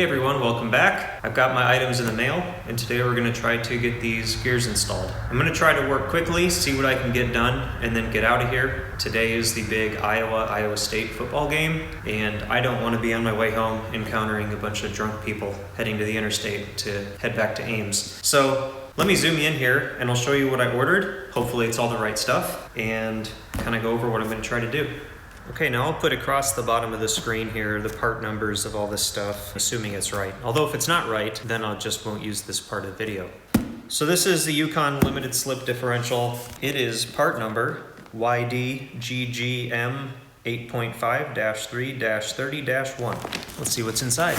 everyone, welcome back. I've got my items in the mail, and today we're going to try to get these gears installed. I'm going to try to work quickly, see what I can get done, and then get out of here. Today is the big Iowa State football game, and I don't want to be on my way home encountering a bunch of drunk people heading to the interstate to head back to Ames. So let me zoom in here, and I'll show you what I ordered. Hopefully it's all the right stuff, and kind of go over what I'm going to try to do. Okay, now I'll put across the bottom of the screen here the part numbers of all this stuff, assuming it's right. Although if it's not right, then I just won't use this part of the video. So this is the Yukon limited slip differential. It is part number YDGGM 8.5-3-30-1. Let's see what's inside.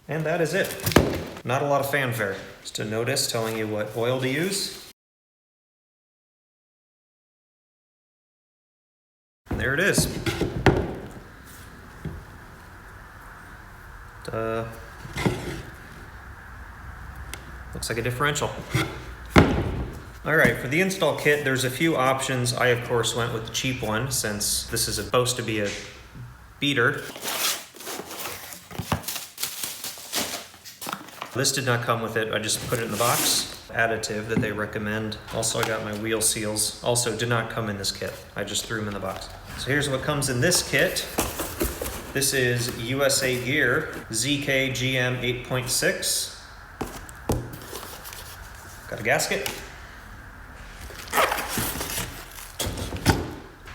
And that is it. Not a lot of fanfare. Just a notice telling you what oil to use. And there it is. Looks like a differential. Alright, for the install kit, there's a few options. I, of course, went with the cheap one since this is supposed to be a beater. This did not come with it, I just put it in the box. Additive that they recommend. Also, I got my wheel seals. Also, did not come in this kit. I just threw them in the box. So here's what comes in this kit. This is USA Gear ZKGM 8.6. Got a gasket.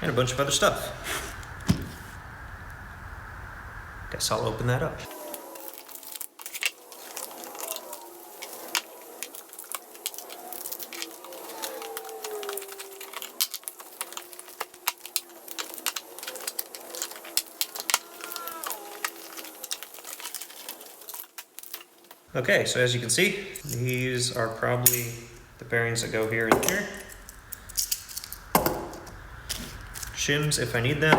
And a bunch of other stuff. Guess I'll open that up. Okay, so as you can see, these are probably the bearings that go here and here. Shims if I need them.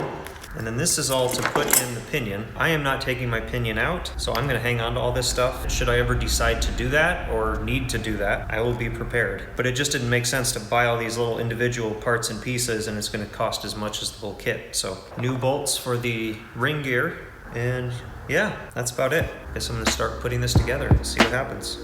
And then this is all to put in the pinion. I am not taking my pinion out, so I'm gonna hang on to all this stuff. Should I ever decide to do that or need to do that, I will be prepared. But it just didn't make sense to buy all these little individual parts and pieces, and it's gonna cost as much as the whole kit. So new bolts for the ring gear, and yeah, that's about it. Guess I'm gonna start putting this together and see what happens.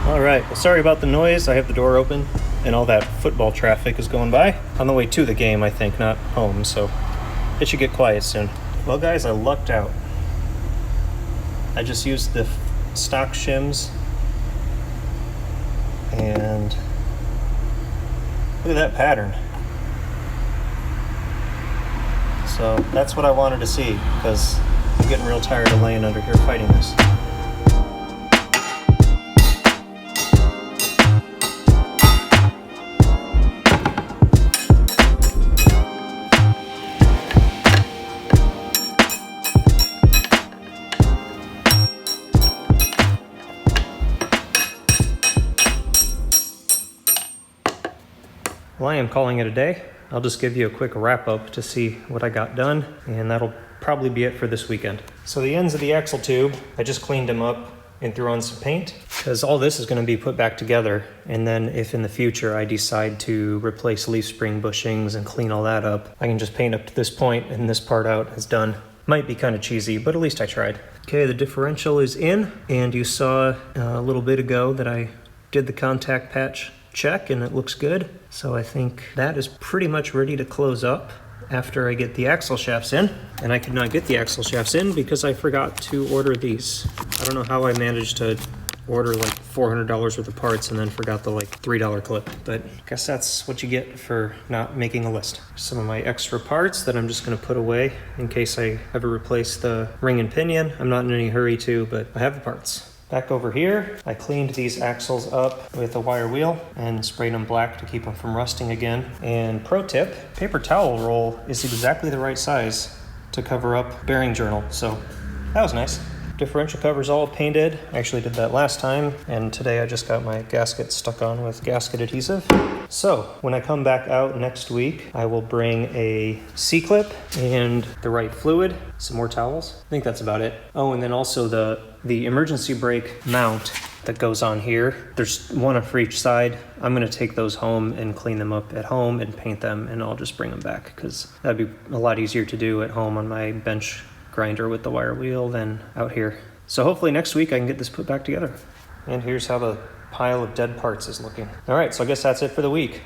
All right, well, sorry about the noise. I have the door open and all that football traffic is going by. On the way to the game, I think, not home, so it should get quiet soon. Well, guys, I lucked out. I just used the stock shims and look at that pattern. So that's what I wanted to see, because I'm getting real tired of laying under here fighting this. Well, I am calling it a day. I'll just give you a quick wrap up to see what I got done, and that'll probably be it for this weekend. So the ends of the axle tube, I just cleaned them up and threw on some paint, because all this is going to be put back together, and then if in the future I decide to replace leaf spring bushings and clean all that up, I can just paint up to this point and this part out is done. Might be kind of cheesy, but at least I tried. Okay, the differential is in, and you saw a little bit ago that I did the contact patch check and it looks good. So I think that is pretty much ready to close up after I get the axle shafts in. And I could not get the axle shafts in because I forgot to order these. I don't know how I managed to order like $400 worth of parts and then forgot the like $3 clip, but I guess that's what you get for not making a list. Some of my extra parts that I'm just gonna put away in case I ever replace the ring and pinion. I'm not in any hurry to, but I have the parts. Back over here, I cleaned these axles up with a wire wheel and sprayed them black to keep them from rusting again. And pro tip, paper towel roll is exactly the right size to cover up bearing journal, so that was nice. Differential cover's all painted. I actually did that last time, and today I just got my gasket stuck on with gasket adhesive. So when I come back out next week, I will bring a C-clip and the right fluid, some more towels. I think that's about it. Oh, and then also the emergency brake mount that goes on here. There's one for each side. I'm gonna take those home and clean them up at home and paint them, and I'll just bring them back because that'd be a lot easier to do at home on my bench grinder with the wire wheel than out here. So hopefully next week I can get this put back together. And here's how the pile of dead parts is looking. All right, so I guess that's it for the week.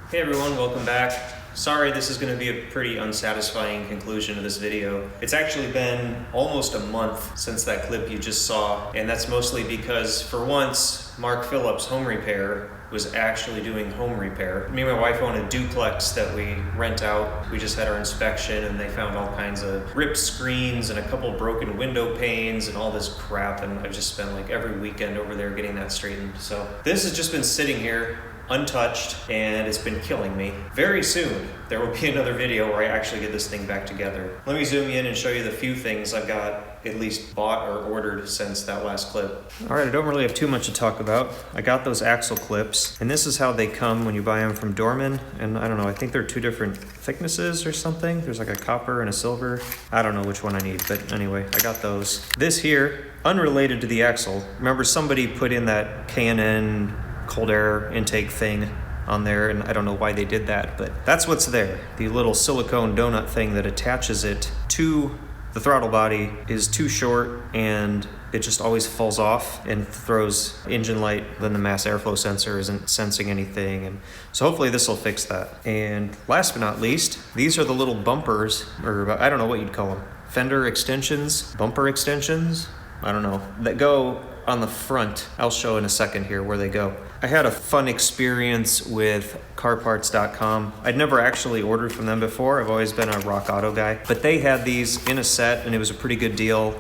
Hey everyone, welcome back. Sorry, this is going to be a pretty unsatisfying conclusion to this video. It's actually been almost a month since that clip you just saw, and that's mostly because, for once, Mark Phillips Home Repair was actually doing home repair. Me and my wife own a duplex that we rent out. We just had our inspection and they found all kinds of ripped screens and a couple broken window panes and all this crap, and I've just spent like every weekend over there getting that straightened. So this has just been sitting here untouched, and it's been killing me. Very soon, there will be another video where I actually get this thing back together. Let me zoom in and show you the few things I've got at least bought or ordered since that last clip. All right, I don't really have too much to talk about. I got those axle clips, and this is how they come when you buy them from Dorman. And I don't know, I think they're two different thicknesses or something. There's like a copper and a silver. I don't know which one I need, but anyway, I got those. This here, unrelated to the axle. Remember somebody put in that K&N cold air intake thing on there, and I don't know why they did that, but that's what's there. The little silicone donut thing that attaches it to the throttle body is too short, and it just always falls off and throws engine light. Then the mass airflow sensor isn't sensing anything, and so hopefully this will fix that. And last but not least, these are the little bumpers, or I don't know what you'd call them, fender extensions, bumper extensions, I don't know, that go on the front. I'll show in a second here where they go. I had a fun experience with carparts.com. I'd never actually ordered from them before. I've always been a Rock Auto guy, but they had these in a set and it was a pretty good deal.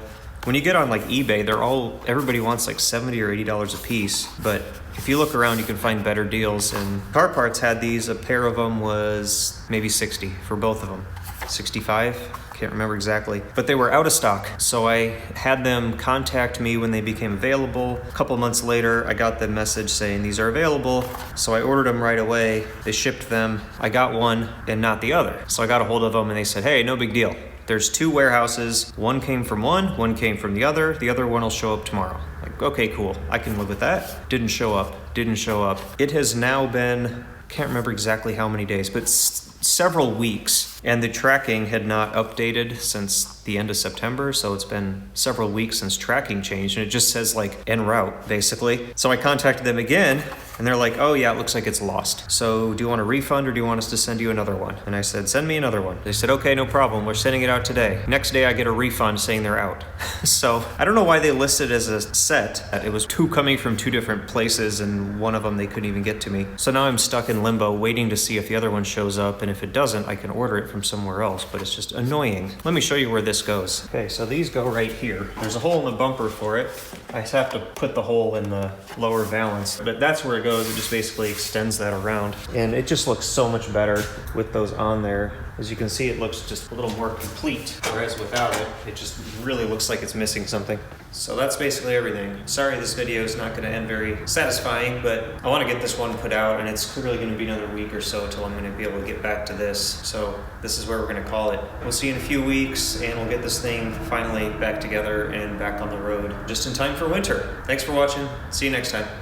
When you get on like eBay, everybody wants like $70 or $80 a piece, but if you look around, you can find better deals. And Carparts had these, a pair of them was maybe 60 for both of them, 65. Can't remember exactly, but they were out of stock. So I had them contact me when they became available. A couple months later, I got the message saying these are available. So I ordered them right away. They shipped them. I got one and not the other. So I got a hold of them and they said, hey, no big deal. There's two warehouses. One came from one came from the other. The other one will show up tomorrow. Like, okay, cool. I can live with that. Didn't show up. It has now been, can't remember exactly how many days, but several weeks, and the tracking had not updated since the end of September, so it's been several weeks since tracking changed, and it just says like en route basically. So I contacted them again, and they're like, oh yeah, it looks like it's lost. So do you want a refund or do you want us to send you another one? And I said, send me another one. They said, okay, no problem, we're sending it out today. Next day I get a refund saying they're out. So I don't know why they listed as a set. It was two coming from two different places, and one of them they couldn't even get to me. So now I'm stuck in limbo waiting to see if the other one shows up, and if it doesn't, I can order it from somewhere else, but it's just annoying. Let me show you where this goes. Okay, so these go right here. There's a hole in the bumper for it. I just have to put the hole in the lower valance, but that's where it goes. It just basically extends that around, and it just looks so much better with those on there. As you can see, it looks just a little more complete, whereas without it, it just really looks like it's missing something. So that's basically everything. Sorry this video is not going to end very satisfying, but I want to get this one put out, and it's clearly going to be another week or so until I'm going to be able to get back to this. So this is where we're going to call it. We'll see you in a few weeks, and we'll get this thing finally back together and back on the road just in time for winter. Thanks for watching. See you next time.